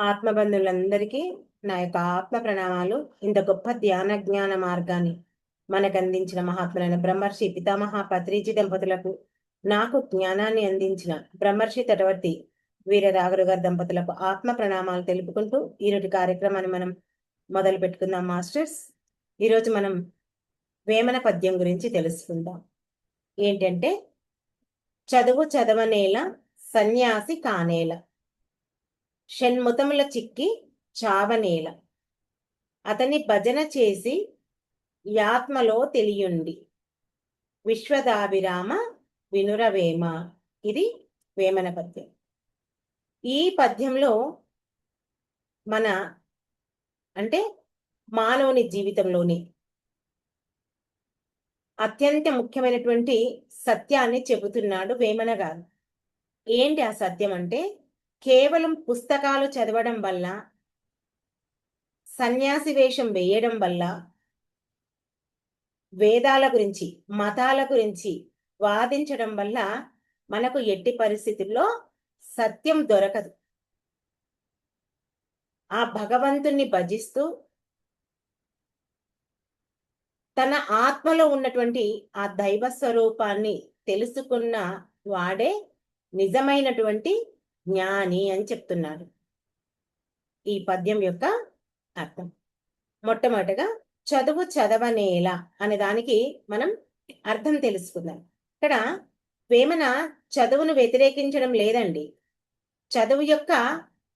ఆత్మబంధువులందరికీ నా యొక్క ఆత్మ ప్రణామాలు. ఇంత గొప్ప ధ్యాన జ్ఞాన మార్గాన్ని మనకు అందించిన మహాత్ములైన బ్రహ్మర్షి పితామహ పత్రిజీ దంపతులకు, నాకు జ్ఞానాన్ని అందించిన బ్రహ్మర్షి తటవర్తి వీర రాఘరు గారి దంపతులకు ఆత్మ ప్రణామాలు తెలుపుకుంటూ ఈరోజు కార్యక్రమాన్ని మనం మొదలు పెట్టుకుందాం మాస్టర్స్. ఈరోజు మనం వేమన పద్యం గురించి తెలుసుకుందాం. ఏంటంటే, చదువు చదవనేల సన్యాసి కానేల, షణ్ముతముల చిక్కి చావనేల, అతని భజన చేసి యాత్మలో తెలియుండి, విశ్వదాభిరామ వినురవేమ. ఇది వేమన పద్యం. ఈ పద్యంలో మన అంటే మానవుని జీవితంలోని అత్యంత ముఖ్యమైనటువంటి సత్యాన్ని చెబుతున్నాడు వేమన గారు. ఏంటి ఆ సత్యం అంటే, కేవలం పుస్తకాలు చదవడం వల్ల, సన్యాసి వేషం వేయడం వల్ల, వేదాల గురించి మతాల గురించి వాదించడం వల్ల మనకు ఎట్టి పరిస్థితుల్లో సత్యం దొరకదు. ఆ భగవంతుణ్ణి భజిస్తూ తన ఆత్మలో ఉన్నటువంటి ఆ దైవ స్వరూపాన్ని తెలుసుకున్న వాడే నిజమైనటువంటి జ్ఞాని అని చెప్తున్నాడు ఈ పద్యం యొక్క అర్థం. మొట్టమొదటగా చదువు చదవనేల అనే దానికి మనం అర్థం తెలుసుకుందాం. ఇక్కడ వేమన చదువును వ్యతిరేకించడం లేదండి. చదువు యొక్క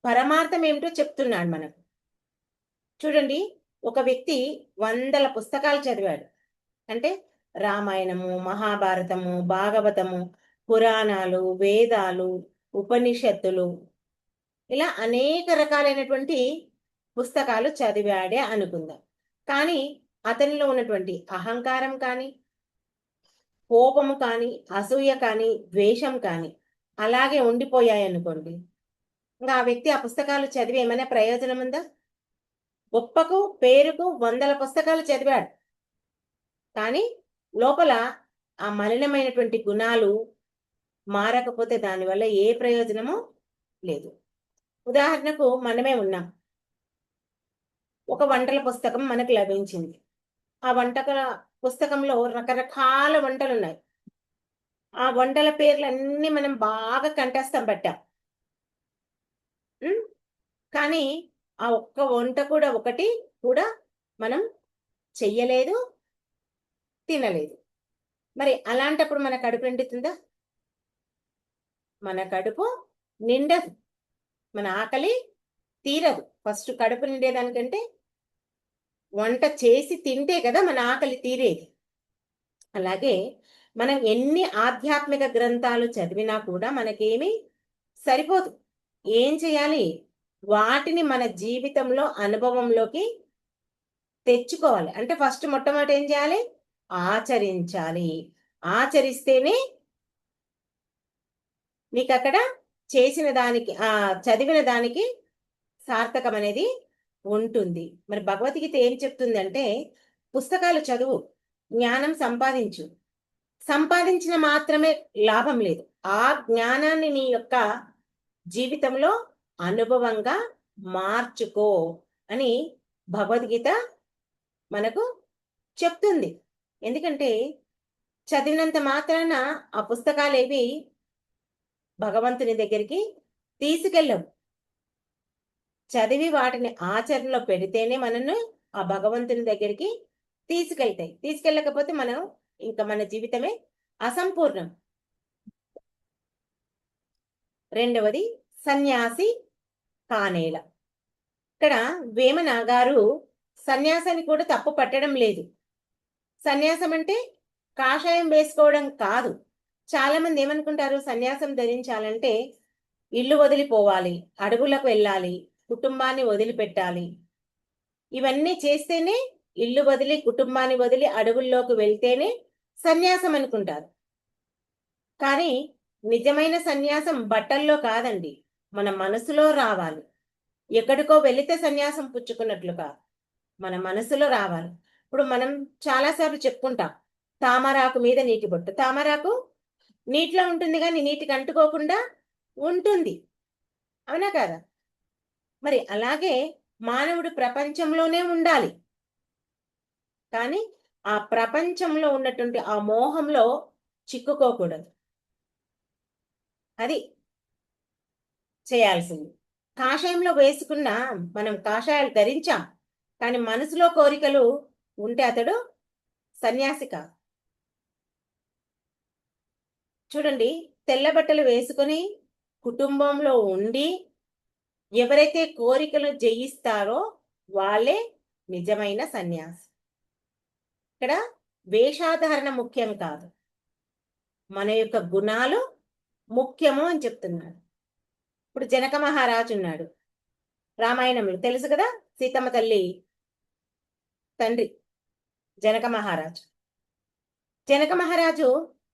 పరమార్థం ఏమిటో చెప్తున్నాడు మనకు. చూడండి, ఒక వ్యక్తి 100 పుస్తకాలు చదివాడు అంటే రామాయణము, మహాభారతము, భాగవతము, పురాణాలు, వేదాలు, ఉపనిషత్తులు, ఇలా అనేక రకాలైనటువంటి పుస్తకాలు చదివాడే అనుకుందాం. కానీ అతనిలో ఉన్నటువంటి అహంకారం కానీ, కోపము కానీ, అసూయ కానీ, ద్వేషం కానీ అలాగే ఉండిపోయాయి అనుకోండి. ఇంకా ఆ వ్యక్తి ఆ పుస్తకాలు చదివి ఏమైనా ప్రయోజనం ఉందా? గొప్పకు పేరుకు 100 పుస్తకాలు చదివాడు, కానీ లోపల ఆ మలినమైనటువంటి గుణాలు మారకపోతే దానివల్ల ఏ ప్రయోజనము లేదు. ఉదాహరణకు మనమే ఉన్నాం. ఒక వంటల పుస్తకం మనకు లభించింది. ఆ వంటల పుస్తకంలో రకరకాల వంటలు ఉన్నాయి. ఆ వంటల పేర్లన్నీ మనం బాగా కంఠస్థం పట్టాం. కానీ ఆ ఒక్క వంట కూడా ఒకటి కూడా మనం చెయ్యలేదు, తినలేదు. మరి అలాంటప్పుడు మన కడుపు నిండుతుందా? మన కడుపు నిండదు, మన ఆకలి తీరదు. ఫస్ట్ కడుపు నిండేదానికంటే వంట చేసి తింటే కదా మన ఆకలి తీరేది. అలాగే మనం ఎన్ని ఆధ్యాత్మిక గ్రంథాలు చదివినా కూడా మనకేమీ సరిపోదు. ఏం చేయాలి? వాటిని మన జీవితంలో అనుభవంలోకి తెచ్చుకోవాలి. అంటే ఫస్ట్ మొట్టమొదటి ఏం చేయాలి? ఆచరించాలి. ఆచరిస్తేనే నీకు అక్కడ చేసిన దానికి చదివిన దానికి సార్థకం అనేది ఉంటుంది. మరి భగవద్గీత ఏం చెప్తుంది అంటే, పుస్తకాలు చదువు, జ్ఞానం సంపాదించు. సంపాదించిన మాత్రమే లాభం లేదు. ఆ జ్ఞానాన్ని నీ యొక్క జీవితంలో అనుభవంగా మార్చుకో అని భగవద్గీత మనకు చెప్తుంది. ఎందుకంటే చదివినంత మాత్రాన ఆ పుస్తకాలేవి భగవంతుని దగ్గరికి తీసుకెళ్ళవు. చదివి వాటిని ఆచరణలో పెడితేనే మనను ఆ భగవంతుని దగ్గరికి తీసుకెళ్తాయి. తీసుకెళ్ళకపోతే మనం ఇంకా మన జీవితమే అసంపూర్ణం. రెండవది సన్యాసి కానేల. ఇక్కడ వేమన గారు సన్యాసాన్ని కూడా తప్పు పట్టడం లేదు. సన్యాసం అంటే కాషాయం వేసుకోవడం కాదు. చాలా మంది ఏమనుకుంటారు, సన్యాసం ధరించాలంటే ఇల్లు వదిలిపోవాలి, అడవులకు వెళ్ళాలి, కుటుంబాన్ని వదిలిపెట్టాలి. ఇవన్నీ చేస్తేనే, ఇల్లు వదిలి కుటుంబాన్ని వదిలి అడవుల్లోకి వెళ్తేనే సన్యాసం అనుకుంటారు. కానీ నిజమైన సన్యాసం బట్టల్లో కాదండి, మన మనసులో రావాలి. ఎక్కడికో వెళితే సన్యాసం పుచ్చుకున్నట్లు కాదు, మన మనసులో రావాలి. ఇప్పుడు మనం చాలాసార్లు చెప్పుకుంటాం, తామరాకు మీద నీటి బొట్టు. తామరాకు నీటిలో ఉంటుంది కానీ నీటికి అంటుకోకుండా ఉంటుంది, అవునా కాదా? మరి అలాగే మానవుడు ప్రపంచంలోనే ఉండాలి, కానీ ఆ ప్రపంచంలో ఉన్నటువంటి ఆ మోహంలో చిక్కుకోకూడదు. అది చేయాల్సింది. కాషాయంలో వేసుకున్న మనం కాషాయాలు ధరించాం, కానీ మనసులో కోరికలు ఉంటే అతడు సన్యాసి కాదు. చూడండి, తెల్ల బట్టలు వేసుకొని కుటుంబంలో ఉండి ఎవరైతే కోరికలు జయిస్తారో వాళ్ళే నిజమైన సన్యాసి. ఇక్కడ వేషాధారణ ముఖ్యం కాదు, మన యొక్క గుణాలు ముఖ్యము అని చెప్తున్నాడు. ఇప్పుడు జనక మహారాజు ఉన్నాడు, రామాయణంలో తెలుసు కదా, సీతమ్మ తల్లి తండ్రి జనక మహారాజు. జనక మహారాజు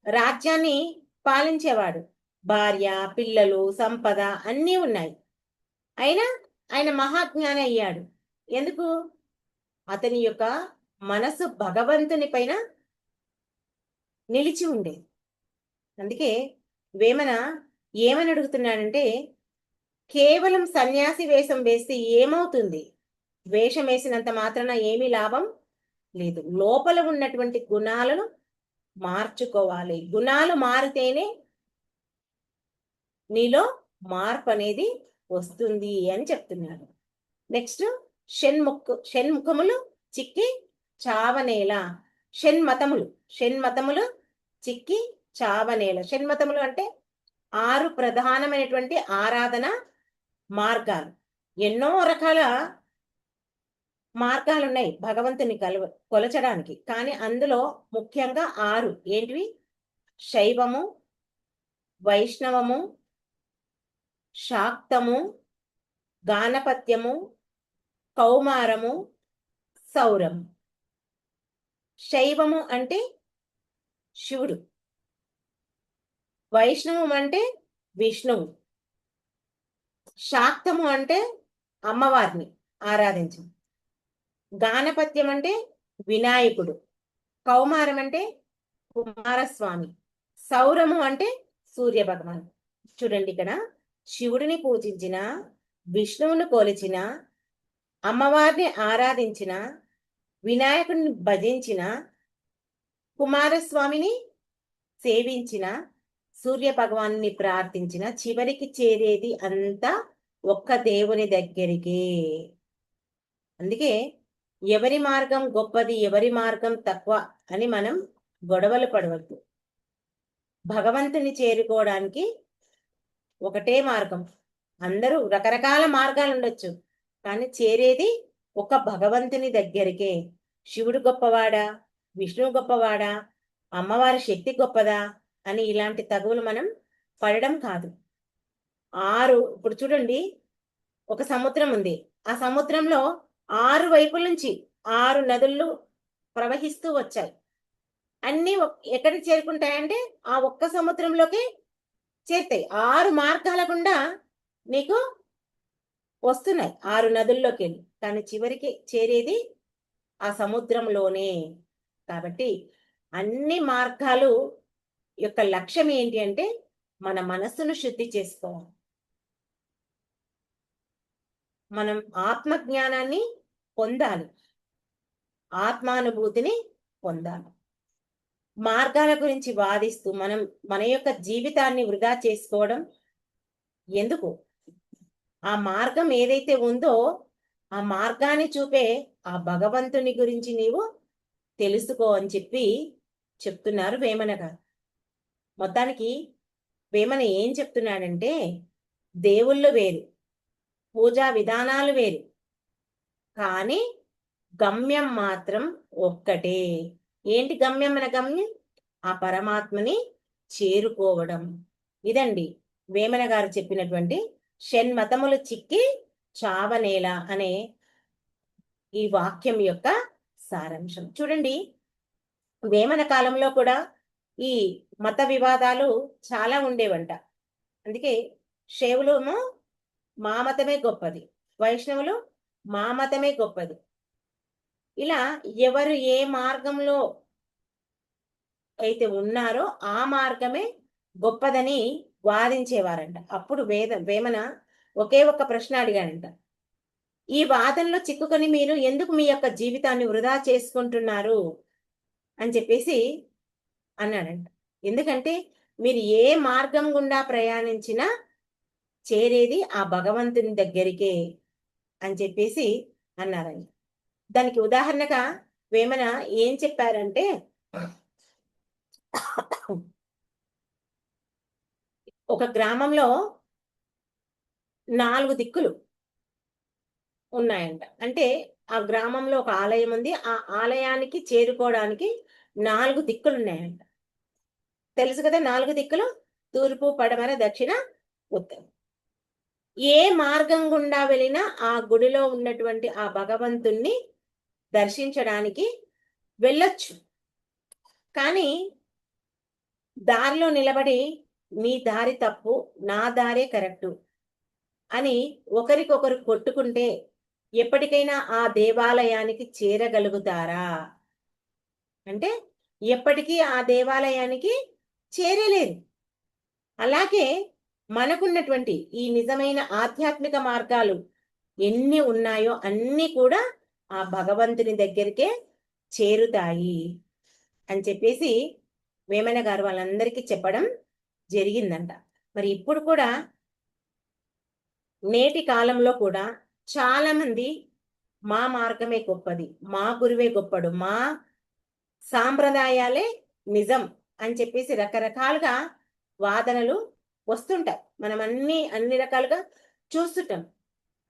రాజ్యాన్ని పాలించేవాడు, భార్య పిల్లలు సంపద అన్నీ ఉన్నాయి. అయినా ఆయన మహాజ్ఞాని అయ్యాడు. ఎందుకు? అతని యొక్క మనసు భగవంతుని పైన నిలిచి ఉండేది. అందుకే వేమన ఏమని అడుగుతున్నాడంటే, కేవలం సన్యాసి వేషం వేస్తే ఏమవుతుంది? వేషం వేసినంత మాత్రాన ఏమీ లాభం లేదు. లోపల ఉన్నటువంటి గుణాలను మార్చుకోవాలి. గుణాలు మారితేనే నీలో మార్పు అనేది వస్తుంది అని చెప్తున్నాడు. నెక్స్ట్, షణ్ముఖములు చిక్కి చావనేల. షణ్మతములు చిక్కి చావనేల. షణ్మతములు అంటే 6 ప్రధానమైనటువంటి ఆరాధన మార్గాలు. ఎన్నో రకాల మార్గాలు ఉన్నాయి భగవంతుని కొలచడానికి, కానీ అందులో ముఖ్యంగా 6 ఏంటివి? శైవము, వైష్ణవము, శాక్తము, గానపత్యము, కౌమారము, సౌరము. శైవము అంటే శివుడు, వైష్ణవం అంటే విష్ణువు, శాక్తము అంటే అమ్మవారిని ఆరాధించం, గానపత్యం అంటే వినాయకుడు, కౌమారం అంటే కుమారస్వామి, సౌరము అంటే సూర్య భగవాన్. చూడండి, ఇక్కడ శివుడిని పూజించిన, విష్ణువుని కొలిచిన, అమ్మవారిని ఆరాధించిన, వినాయకుడిని భజించిన, కుమారస్వామిని సేవించిన, సూర్య భగవాన్ని ప్రార్థించిన, చివరికి చేరేది అంతా ఒక్క దేవుని దగ్గరికి. అందుకే ఎవరి మార్గం గొప్పది, ఎవరి మార్గం తక్కువ అని మనం గొడవలు పడవద్దు. భగవంతుని చేరుకోవడానికి ఒకటే మార్గం. అందరూ రకరకాల మార్గాలు ఉండొచ్చు, కానీ చేరేది ఒక భగవంతుని దగ్గరికే. శివుడు గొప్పవాడా, విష్ణువు గొప్పవాడా, అమ్మవారి శక్తి గొప్పదా అని ఇలాంటి తగువులు మనం పడడం కాదు. 6 ఇప్పుడు చూడండి, ఒక సముద్రం ఉంది, ఆ సముద్రంలో 6 వైపుల నుంచి 6 నదులు ప్రవహిస్తూ వచ్చాయి. అన్నీ ఎక్కడికి చేరుకుంటాయంటే ఆ ఒక్క సముద్రంలోకి చేరుతాయి. 6 మార్గాల గుండా నీకు వస్తున్నాయి 6 నదుల్లోకి వెళ్ళి, కానీ చివరికి చేరేది ఆ సముద్రంలోనే. కాబట్టి అన్ని మార్గాలు యొక్క లక్ష్యం ఏంటి అంటే మన మనస్సును శుద్ధి చేసుకోవాలి. మనం ఆత్మజ్ఞానాన్ని పొందాలి, ఆత్మానుభూతిని పొందాలి. మార్గాల గురించి వాదిస్తూ మనం మన యొక్క జీవితాన్ని వృధా చేసుకోవడం ఎందుకు? ఆ మార్గం ఏదైతే ఉందో ఆ మార్గాన్ని చూపే ఆ భగవంతుని గురించి నీవు తెలుసుకో అని చెప్పి చెప్తున్నారు వేమన గారు. మొత్తానికి వేమన ఏం చెప్తున్నాడంటే, దేవుళ్ళు వేరు, పూజా విధానాలు వేరు, కానీ గమ్యం మాత్రం ఒక్కటే. ఏంటి గమ్యం? మన గమ్యం ఆ పరమాత్మని చేరుకోవడం. ఇదండి వేమన గారు చెప్పినటువంటి షణ్మతములు చిక్కి చావనేల అనే ఈ వాక్యం యొక్క సారాంశం. చూడండి, వేమన కాలంలో కూడా ఈ మత వివాదాలు చాలా ఉండేవంట. అందుకే శైవులేమో మా మతమే గొప్పది, వైష్ణవులు మా మతమే గొప్పది, ఇలా ఎవరు ఏ మార్గంలో అయితే ఉన్నారో ఆ మార్గమే గొప్పదని వాదించేవారంట. అప్పుడు వేమన ఒకే ఒక్క ప్రశ్న అడిగాడంట, ఈ వాదనలో చిక్కుకొని మీరు ఎందుకు మీ యొక్క జీవితాన్ని వృధా చేసుకుంటున్నారు అని చెప్పేసి అన్నాడంట. ఎందుకంటే మీరు ఏ మార్గం గుండా ప్రయాణించినా చేరేది ఆ భగవంతుని దగ్గరికే అని చెప్పేసి అన్నారండి. దానికి ఉదాహరణగా వేమన ఏం చెప్పారంటే, ఒక గ్రామంలో 4 దిక్కులు ఉన్నాయంట. అంటే ఆ గ్రామంలో ఒక ఆలయం ఉంది. ఆ ఆలయానికి చేరుకోవడానికి 4 దిక్కులున్నాయంట. తెలుసు కదా 4 దిక్కులు? తూర్పు, పడమర, దక్షిణ, ఉత్తరం. ఏ మార్గం గుండా వెళ్ళినా ఆ గుడిలో ఉన్నటువంటి ఆ భగవంతుణ్ణి దర్శించడానికి వెళ్ళొచ్చు. కానీ దారిలో నిలబడి నీ దారి తప్పు, నా దారే కరెక్టు అని ఒకరికొకరు కొట్టుకుంటే ఎప్పటికైనా ఆ దేవాలయానికి చేరగలుగుతారా? అంటే ఎప్పటికీ ఆ దేవాలయానికి చేరలేరు. అలాగే మనకున్నటువంటి ఈ నిజమైన ఆధ్యాత్మిక మార్గాలు ఎన్ని ఉన్నాయో అన్నీ కూడా ఆ భగవంతుని దగ్గరికే చేరుతాయి అని చెప్పేసి వేమన గారు వాళ్ళందరికీ చెప్పడం జరిగిందంట. మరి ఇప్పుడు కూడా నేటి కాలంలో కూడా చాలా మంది మా మార్గమే గొప్పది, మా గురువే గొప్పడు, మా సాంప్రదాయాలే నిజం అని చెప్పేసి రకరకాలుగా వాదనలు వస్తుంటాయి. మనం అన్ని రకాలుగా చూస్తుంటాం.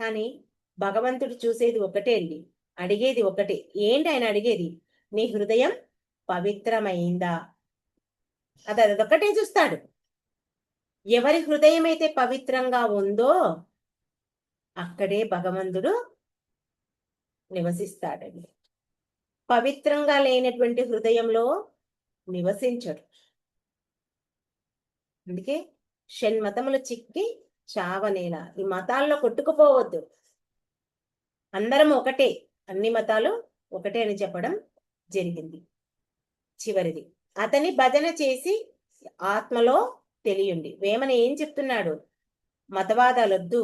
కానీ భగవంతుడు చూసేది ఒకటే అండి. అడిగేది ఒకటే. ఏంటి ఆయన అడిగేది? నీ హృదయం పవిత్రమైందా? అదొక్కటే చూస్తాడు. ఎవరి హృదయం అయితే పవిత్రంగా ఉందో అక్కడే భగవంతుడు నివసిస్తాడండి. పవిత్రంగా లేనటువంటి హృదయంలో నివసించడు. అందుకే షణ్మతములు చిక్కి చావనేల. ఈ మతాల్లో కొట్టుకుపోవద్దు. అందరం ఒకటే, అన్ని మతాలు ఒకటే అని చెప్పడం జరిగింది. చివరిది, అతని భజన చేసి ఆత్మలో తెలియండి. వేమన ఏం చెప్తున్నాడు? మతవాదాలొద్దు,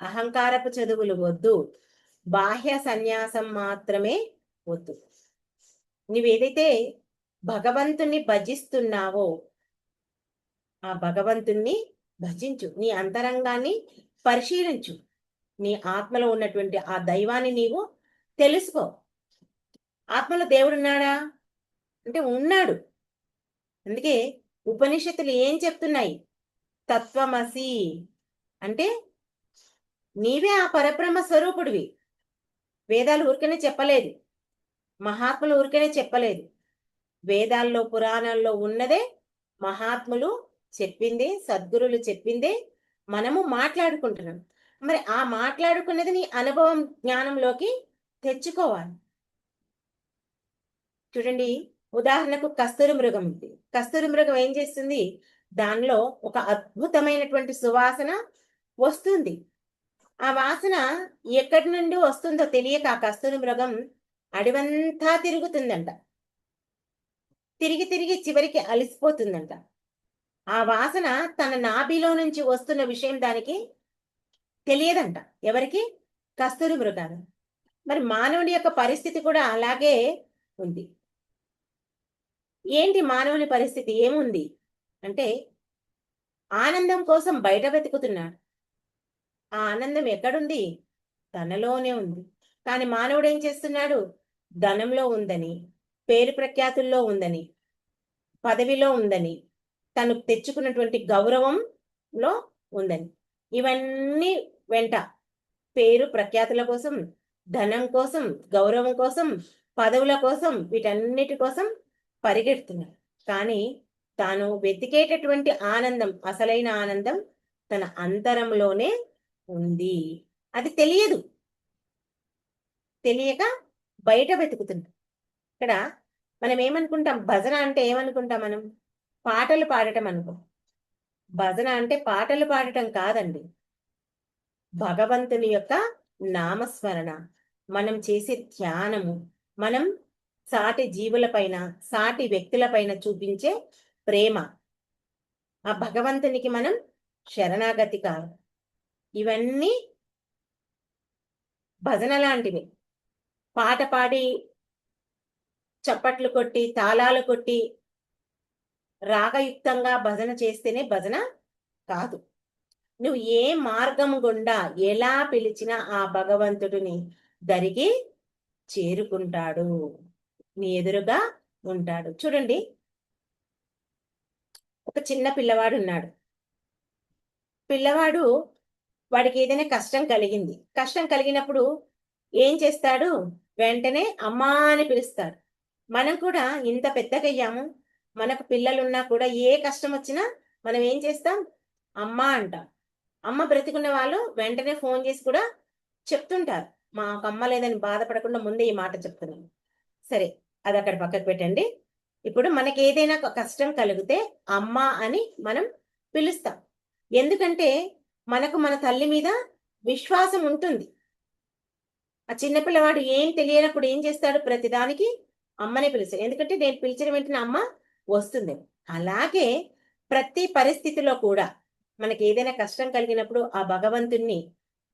అహంకారపు చదువులు వద్దు, బాహ్య సన్యాసం మాత్రమే వద్దు. నువ్వేదైతే భగవంతుణ్ణి భజిస్తున్నావో ఆ భగవంతుణ్ణి భజించు. నీ అంతరంగాన్ని పరిశీలించు. నీ ఆత్మలో ఉన్నటువంటి ఆ దైవాన్ని నీవు తెలుసుకో. ఆత్మలో దేవుడున్నాడా అంటే ఉన్నాడు. అందుకే ఉపనిషత్తులు ఏం చెప్తున్నాయి? తత్వమసి అంటే నీవే ఆ పరబ్రహ్మ స్వరూపుడివి. వేదాలు ఊరికనే చెప్పలేదు, మహాత్ములు ఊరికనే చెప్పలేదు. వేదాల్లో పురాణాల్లో ఉన్నదే, మహాత్ములు చెప్పిందే, సద్గురులు చెప్పిందే మనము మాట్లాడుకుంటున్నాం. మరి ఆ మాట్లాడుకున్నది నీ అనుభవం జ్ఞానంలోకి తెచ్చుకోవాలి. చూడండి, ఉదాహరణకు కస్తూరి మృగం ఉంది. కస్తూరి మృగం ఏం చేస్తుంది? దానిలో ఒక అద్భుతమైనటువంటి సువాసన వస్తుంది. ఆ వాసన ఎక్కడి నుండి వస్తుందో తెలియక ఆ కస్తూరి మృగం అడవంతా తిరుగుతుందంట. తిరిగి తిరిగి చివరికి అలిసిపోతుందంట. ఆ వాసన తన నాభిలో నుంచి వస్తున్న విషయం దానికి తెలియదంట. ఎవరికి? కస్తూరి మృగాలు. మరి మానవుడి యొక్క పరిస్థితి కూడా అలాగే ఉంది. ఏంటి మానవుని పరిస్థితి ఏముంది అంటే, ఆనందం కోసం బయట వెతుకుతున్నాడు. ఆ ఆనందం ఎక్కడుంది? తనలోనే ఉంది. కానీ మానవుడు ఏం చేస్తున్నాడు? ధనంలో ఉందని, పేరు ప్రఖ్యాతుల్లో ఉందని, పదవిలో ఉందని, తను తెచ్చుకున్నటువంటి గౌరవంలో ఉందని, ఇవన్నీ వెంట పేరు ప్రఖ్యాతుల కోసం, ధనం కోసం, గౌరవం కోసం, పదవుల కోసం, వీటన్నిటి కోసం పరిగెడుతున్నాడు. కానీ తాను వెతికేటటువంటి ఆనందం, అసలైన ఆనందం తన అంతరంలోనే ఉంది. అది తెలియదు. తెలియక బయట వెతుకుతుంది. ఇక్కడ మనం ఏమనుకుంటాం? భజన అంటే ఏమనుకుంటాం మనం? పాటలు పాడటం అనుకో. భజన అంటే పాటలు పాడటం కాదండి. భగవంతుని యొక్క నామస్మరణ, మనం చేసే ధ్యానము, మనం సాటి జీవులపైన, సాటి వ్యక్తులపైన చూపించే ప్రేమ, ఆ భగవంతునికి మనం శరణాగతి కాదు. ఇవన్నీ భజన లాంటివి. పాట పాడి, చప్పట్లు కొట్టి, తాళాలు కొట్టి, రాగయుక్తంగా భజన చేస్తేనే భజన కాదు. నువ్వు ఏ మార్గం గుండా ఎలా పిలిచినా ఆ భగవంతుడిని దరికి చేరుకుంటాడు, నీ ఎదురుగా ఉంటాడు. చూడండి, ఒక చిన్న పిల్లవాడు ఉన్నాడు. పిల్లవాడు, వాడికి ఏదైనా కష్టం కలిగింది. కష్టం కలిగినప్పుడు ఏం చేస్తాడు? వెంటనే అమ్మా అని పిలుస్తాడు. మనం కూడా ఇంత పెద్దగయ్యాము, మనకు పిల్లలున్నా కూడా ఏ కష్టం వచ్చినా మనం ఏం చేస్తాం? అమ్మా అంటాం. అమ్మ బ్రతికున్న వాళ్ళు వెంటనే ఫోన్ చేసి కూడా చెప్తుంటారు. మాకు అమ్మ లేదని బాధపడకుండా ముందే ఈ మాట చెప్తున్నాను. సరే, అది అక్కడ పక్కకు పెట్టండి. ఇప్పుడు మనకి ఏదైనా కష్టం కలిగితే అమ్మ అని మనం పిలుస్తాం. ఎందుకంటే మనకు మన తల్లి మీద విశ్వాసం ఉంటుంది. ఆ చిన్నపిల్లవాడు ఏం తెలియనప్పుడు ఏం చేస్తాడు? ప్రతిదానికి అమ్మనే పిలుస్తాడు. ఎందుకంటే నేను పిలిచిన వెంటనే అమ్మ వస్తుంది. అలాగే ప్రతి పరిస్థితిలో కూడా మనకి ఏదైనా కష్టం కలిగినప్పుడు ఆ భగవంతుణ్ణి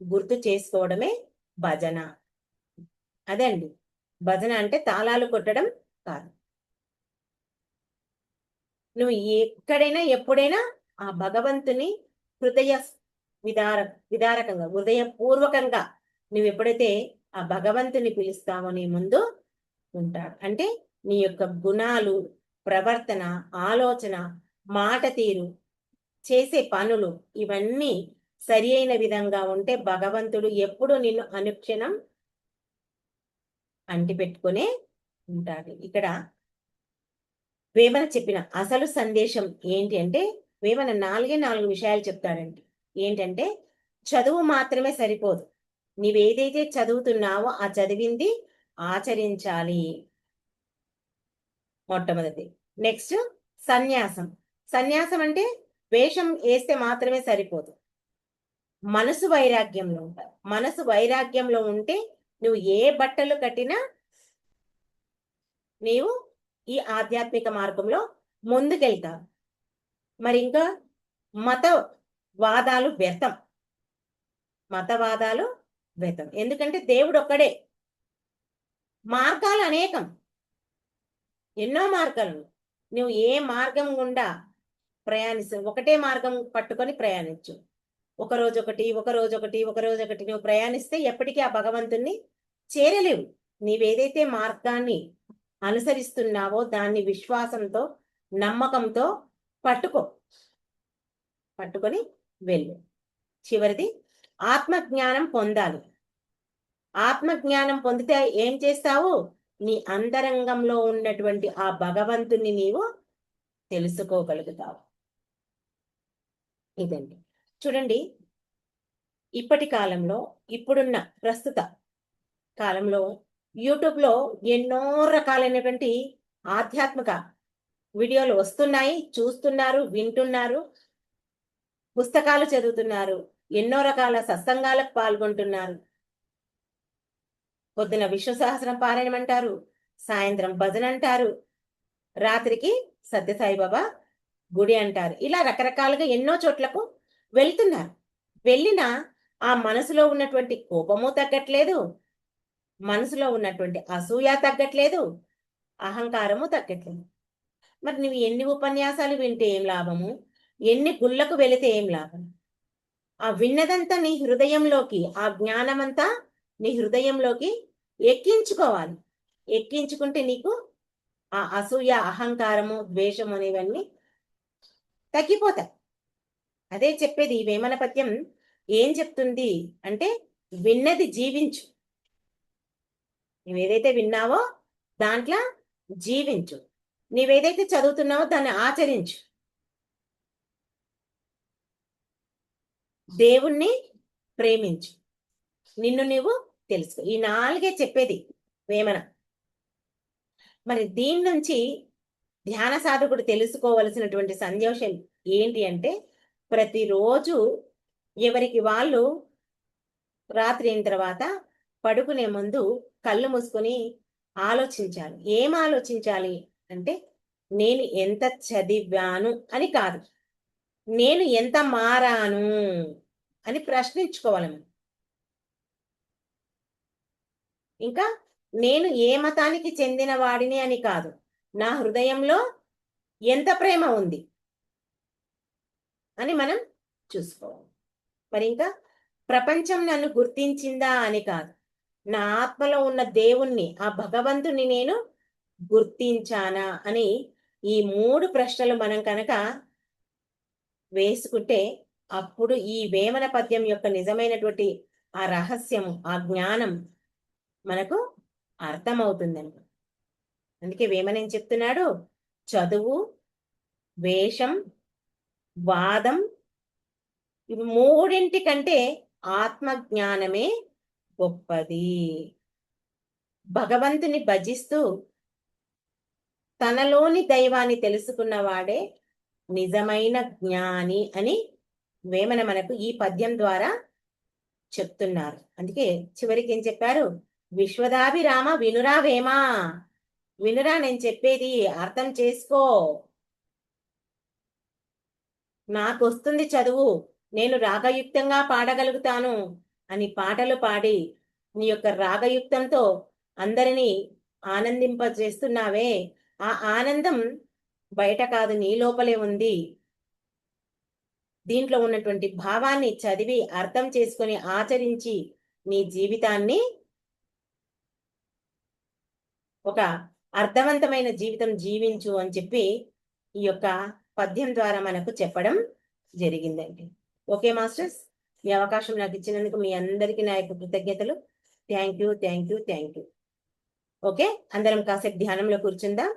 గుర్తు చేసుకోవడమే భజన. అదే అండి, భజన అంటే తాళాలు కొట్టడం కాదు. నువ్వు ఎక్కడైనా ఎప్పుడైనా ఆ భగవంతుని హృదయ విదారకంగా, హృదయపూర్వకంగా నువ్వు ఎప్పుడైతే ఆ భగవంతుని పిలుస్తావో నీ ముందు ఉంటాడు. అంటే నీ యొక్క గుణాలు, ప్రవర్తన, ఆలోచన, మాట తీరు, చేసే పనులు ఇవన్నీ సరి అయిన విధంగా ఉంటే భగవంతుడు ఎప్పుడు నిన్ను అనుక్షణం అంటిపెట్టుకునే ఉంటాడు. ఇక్కడ వేమన చెప్పిన అసలు సందేశం ఏంటి అంటే, వేమన 4 విషయాలు చెప్తాడండి. ఏంటంటే, చదువు మాత్రమే సరిపోదు. నీవేదైతే చదువుతున్నావో ఆ చదివింది ఆచరించాలి, మొట్టమొదటి. నెక్స్ట్ సన్యాసం. సన్యాసం అంటే వేషం వేస్తే మాత్రమే సరిపోదు. మనసు వైరాగ్యంలో ఉంటారు. మనసు వైరాగ్యంలో ఉంటే నువ్వు ఏ బట్టలు కట్టినా నీవు ఈ ఆధ్యాత్మిక మార్గంలో ముందుకెళ్తావు. మరి ఇంకా మతవాదాలు వ్యర్థం. మతవాదాలు వ్యర్థం. ఎందుకంటే దేవుడు ఒక్కడే. మార్గాలు అనేకం, ఎన్నో మార్గాలు. నువ్వు ఏ మార్గం గుండా ఒకటే మార్గం పట్టుకొని ప్రయాణించు. ఒక రోజు ఒకటి, ఒక రోజు ఒకటి, ఒక రోజు ఒకటి నువ్వు ప్రయాణిస్తే ఎప్పటికీ ఆ భగవంతుణ్ణి చేరలేవు. నీవేదైతే మార్గాన్ని అనుసరిస్తున్నావో దాన్ని విశ్వాసంతో, నమ్మకంతో పట్టుకో, పట్టుకొని వెళ్ళు. చివరిది ఆత్మజ్ఞానం పొందాలి. ఆత్మజ్ఞానం పొందితే ఏం చేస్తావు? నీ అంతరంగంలో ఉన్నటువంటి ఆ భగవంతుని నీవు తెలుసుకోగలుగుతావు. ఇదండి. చూడండి, ఇప్పటి కాలంలో, ఇప్పుడున్న ప్రస్తుత కాలంలో యూట్యూబ్లో ఎన్నో రకాలైనటువంటి ఆధ్యాత్మిక వీడియోలు వస్తున్నాయి, చూస్తున్నారు, వింటున్నారు, పుస్తకాలు చదువుతున్నారు, ఎన్నో రకాల సత్సంగాలకు పాల్గొంటున్నారు. పొద్దున విష్ణు సహస్రం పారాయణం అంటారు, సాయంత్రం భజన అంటారు, రాత్రికి సత్యసాయిబాబా గుడి అంటారు. ఇలా రకరకాలుగా ఎన్నో చోట్లకు వెళ్తున్నారు. వెళ్ళిన ఆ మనసులో ఉన్నటువంటి కోపము తగ్గట్లేదు, మనసులో ఉన్నటువంటి అసూయ తగ్గట్లేదు, అహంకారము తగ్గట్లేదు. మరి నువ్వు ఎన్ని ఉపన్యాసాలు వింటే ఏం లాభము? ఎన్ని గుళ్ళకు వెళితే ఏం లాభం? ఆ విన్నదంతా నీ హృదయంలోకి, ఆ జ్ఞానమంతా నీ హృదయంలోకి ఎక్కించుకోవాలి. ఎక్కించుకుంటే నీకు ఆ అసూయ, అహంకారము, ద్వేషం అనేవన్నీ తగ్గిపోతాయి. అదే చెప్పేది ఈ వేమన పద్యం. ఏం చెప్తుంది అంటే, విన్నది జీవించు. నువ్వేదైతే విన్నావో దాంట్లో జీవించు. నీవేదైతే చదువుతున్నావో దాన్ని ఆచరించు. దేవుణ్ణి ప్రేమించు. నిన్ను నీవు తెలుసుకో. ఈ 4 చెప్పేది వేమన. మరి దీని నుంచి ధ్యాన సాధకుడు తెలుసుకోవలసినటువంటి సందేశం ఏంటి అంటే, ప్రతిరోజు ఎవరికి వాళ్ళు రాత్రి అయిన తర్వాత పడుకునే ముందు కళ్ళు మూసుకొని ఆలోచించాలి. ఏం ఆలోచించాలి అంటే, నేను ఎంత చదివాను అని కాదు, నేను ఎంత మారాను అని ప్రశ్నించుకోవాలి మనం. ఇంకా నేను ఏ మతానికి చెందిన వాడిని అని కాదు, నా హృదయంలో ఎంత ప్రేమ ఉంది అని మనం చూసుకోవాలి. మరి ఇంకా ప్రపంచం నన్ను గుర్తించిందా అని కాదు, నా ఆత్మలో ఉన్న దేవుణ్ణి, ఆ భగవంతుని నేను గుర్తించానా అని ఈ 3 ప్రశ్నలు మనం కనుక వేసుకుంటే అప్పుడు ఈ వేమన పద్యం యొక్క నిజమైనటువంటి ఆ రహస్యం, ఆ జ్ఞానం మనకు అర్థమవుతుందండి. అందుకే వేమన ఏం చెప్తున్నాడు, చదువు, వేషం, వాదం, ఇవి 3 కంటే ఆత్మజ్ఞానమే గొప్పది. భగవంతుని భజిస్తూ తనలోని దైవాన్ని తెలుసుకున్నవాడే నిజమైన జ్ఞాని అని వేమన మనకు ఈ పద్యం ద్వారా చెప్తున్నారు. అందుకే చివరికి ఏం చెప్పారు, విశ్వదాభిరామ వినురా వేమా, వినురా నేను చెప్పేది అర్థం చేసుకో, నాకు వస్తుంది చదువు, నేను రాగయుక్తంగా పాడగలుగుతాను అని పాటలు పాడి నీ యొక్క రాగయుక్తంతో అందరినీ ఆనందింపజేస్తున్నావే, ఆ ఆనందం బయట కాదు నీ లోపలే ఉంది. దీంట్లో ఉన్నటువంటి భావాన్ని చదివి అర్థం చేసుకొని ఆచరించి నీ జీవితాన్ని ఒక అర్థవంతమైన జీవితం జీవించు అని చెప్పి ఈ యొక్క పద్యం ద్వారా మనకు చెప్పడం జరిగిందండి. ఓకే మాస్టర్స్, ఈ అవకాశం నాకు ఇచ్చినందుకు మీ అందరికీ నా యొక్క కృతజ్ఞతలు. Thank you. ఓకే, అందరం కాసేపు ధ్యానంలో కూర్చుందాం.